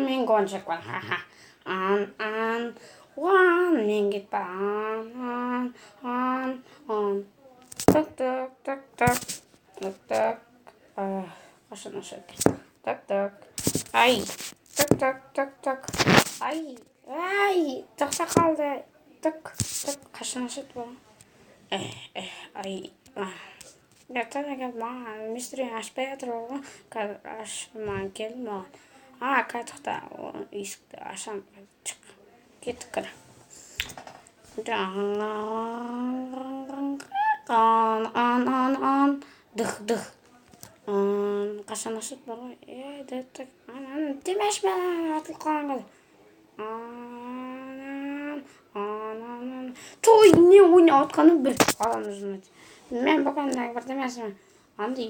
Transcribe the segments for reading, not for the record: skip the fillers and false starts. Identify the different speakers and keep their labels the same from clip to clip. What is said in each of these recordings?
Speaker 1: Mình còn sẽ còn one mình get on tak başına şöyle ay ay takta kaldı kaşına şöyle ay ya tabii ki misteri açmaya oturuyor açman gelmiyor kaçta o işte aşağı çık git kır on dıh қашан ашады бар ғой демеш мен атылып қалған қазір той не ойнап отқаны бір адамның мен бүгін бірдемесін андай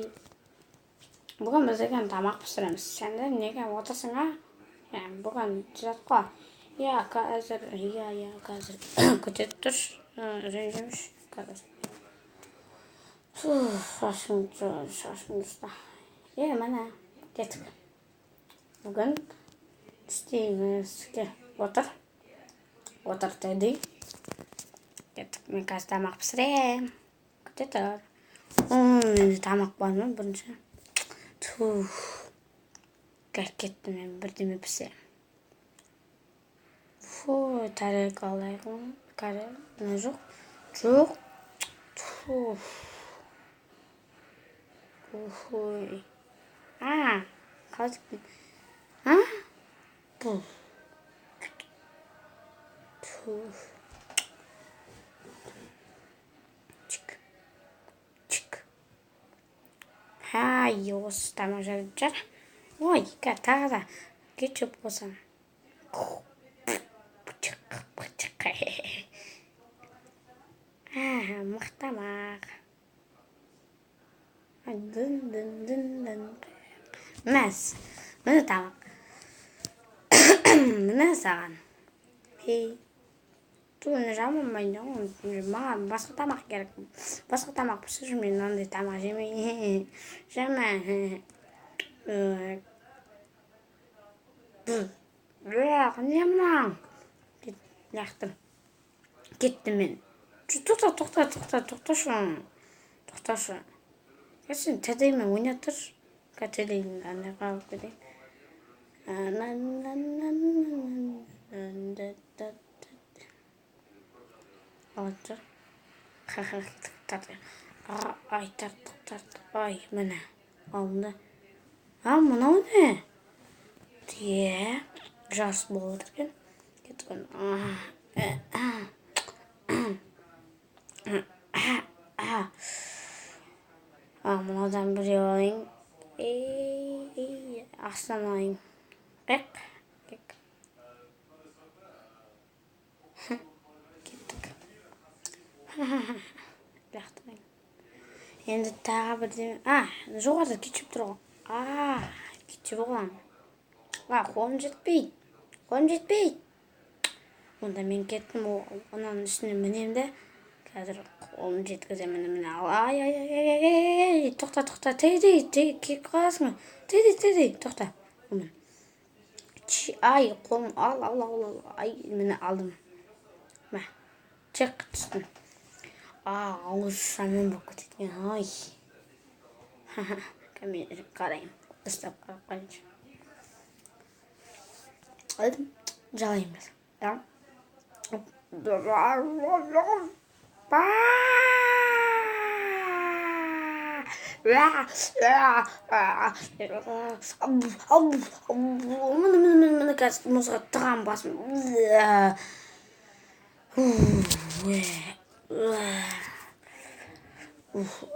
Speaker 1: бүгін біз деген тамақ пісіреміз сен де неге отырсың бүгін жатып қал қазір қазір көтеріп тұршы ренжімеші қазір шашым ұста міне кеттік бүгін істейміз отыр деді кеттік мен қазір тамақ пісіремін күте тұр менде тамақ бар ма бірінші кеттім мен бірдеме пісіремін тарелка алайық жоқ қалдық бұл осы тамақ жайып жар ой тағы да кетчуп болса мықтамақ міне тамақ міне саған оны жамамайды ғой маған басқа тамақ керек басқа тамақ пісір мен ондай тамақ жемеймін не мынау лақтым кеттім мен тоқташы сен тәтеймен ойнап тұршы тәтеймен андай қалып кетейін ай тарттық ай міне алдында мынау не жас болып отыр екен кеткен мынадан біреу алайын астан алайын кеттік енді тағы бірдеме жоғарыда кетчуп тұр ғой кетчуп оған қолым жетпейді онда мен кеттім оның үстіне мінем де қазір қолым жеткіземін міне ай тоқта тей кетіп қаласың тей тоқта ай қолым ал ай міне алдым чек түстім ауыз шамен болып кететін ай мен қарайын ұстап қарап қайыншы алдым жалаймыз міне қазір мұзға тығам басым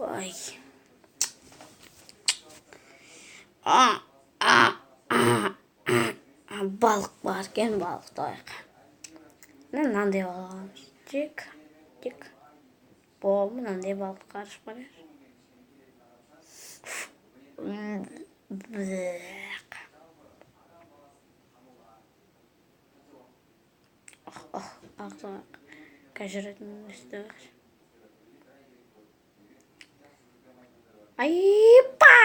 Speaker 1: ай балық бар екен балықты алайық мынандай балық аламыз тек мынандай балық қарышып қояйық Amerika жүретін үстігі. Айпа!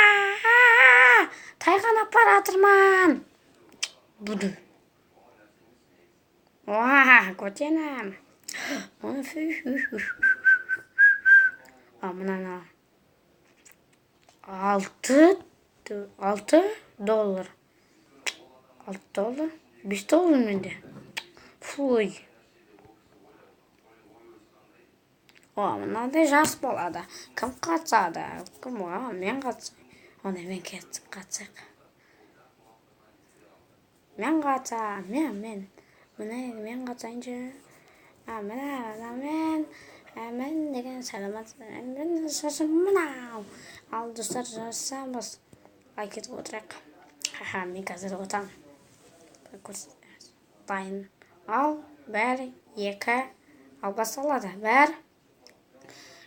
Speaker 1: Тайған аппаратырман! Буду. Оа, көтенім. Мынаны 6 доллар. 6 доллар? 5 доллар менде. Фуй. Мынандай жарыс болады. Кім қатысады? Кім? Мен қатысайын. Онда мен қатысайық. Мен қатысайын. Мен қатысайыншы. Мен деген саламат. Мен шашым мынау. Ал достар жарысамыз. Кетіп отырайық. Мен қазір отам. Дайын. Ал, бір, екі. Ал басталады.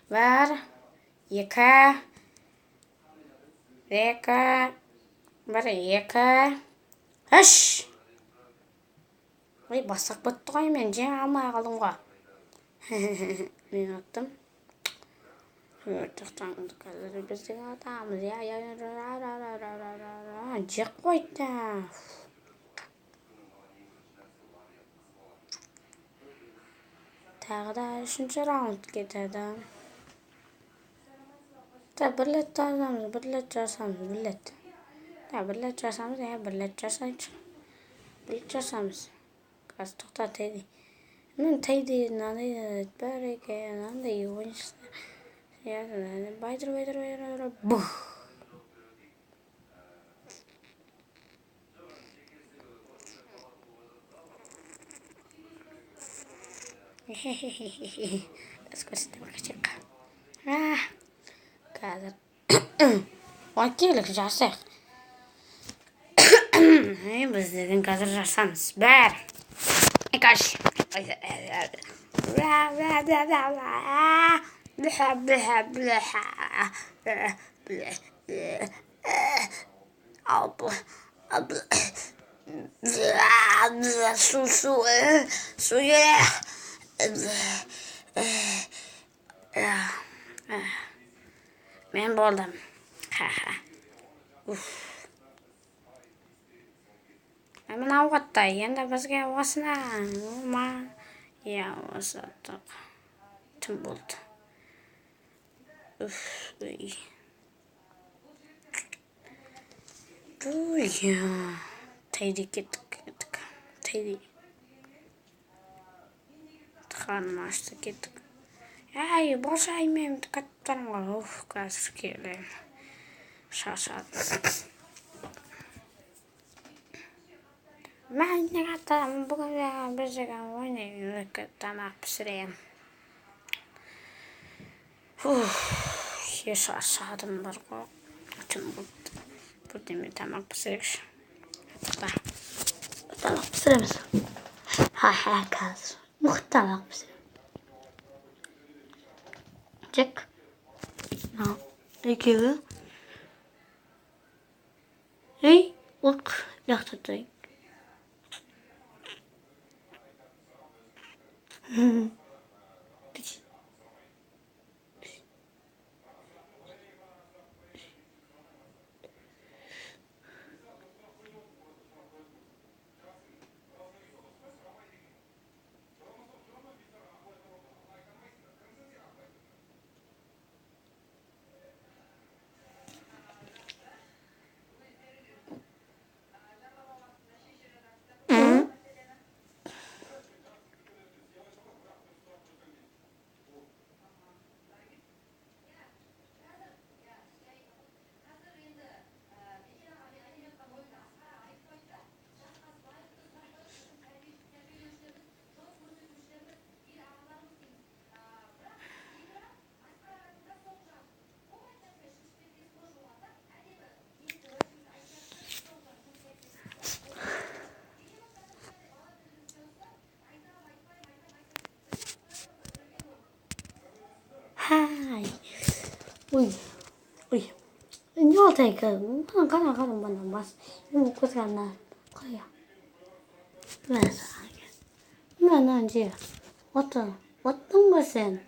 Speaker 1: Бір, екі. Үш. Бастақ бітті ғой, мен жеңе алмай қалдым ғой. Мен аттым. Қазір біздің атамыз. Жек қойды. Тағы да 3-ші раунд кетеді. Bir let жасамыз. Қазір тоқта тейді. Мен тейді, бір еке, ойыншысы. Байдыр. Бұх. Көрсетіп қашық. Қазір. Келік жасық. Біз деген қазір жасамыз. Бір. Екаш. Su мен болдым. Мен ауғаттай, енді бізге осына осы аттық. Түн болды. Тейді кеттік. Тейді. Тықаным ашты кеттік. Болшай мен каттарым ғой. Қазір келем. Шашады. Мен не қаттарым бүгін бір жеген ойнайын. Тамақ пісірем. Шашадым бар ғой. Түн болды. Бірдеме тамақ пісіrekші. Тамақ пісіреміз. Қазір. Мұқтамақ пісірем. Чек. Екеуі. Ұлқ. Яқтатайын. Ui. Nhô thầy cờ cũng có nào bằng bas. Nhưng mà có thằng nào coi à. Là sao? Mà nó gì? What the? 어떤 것은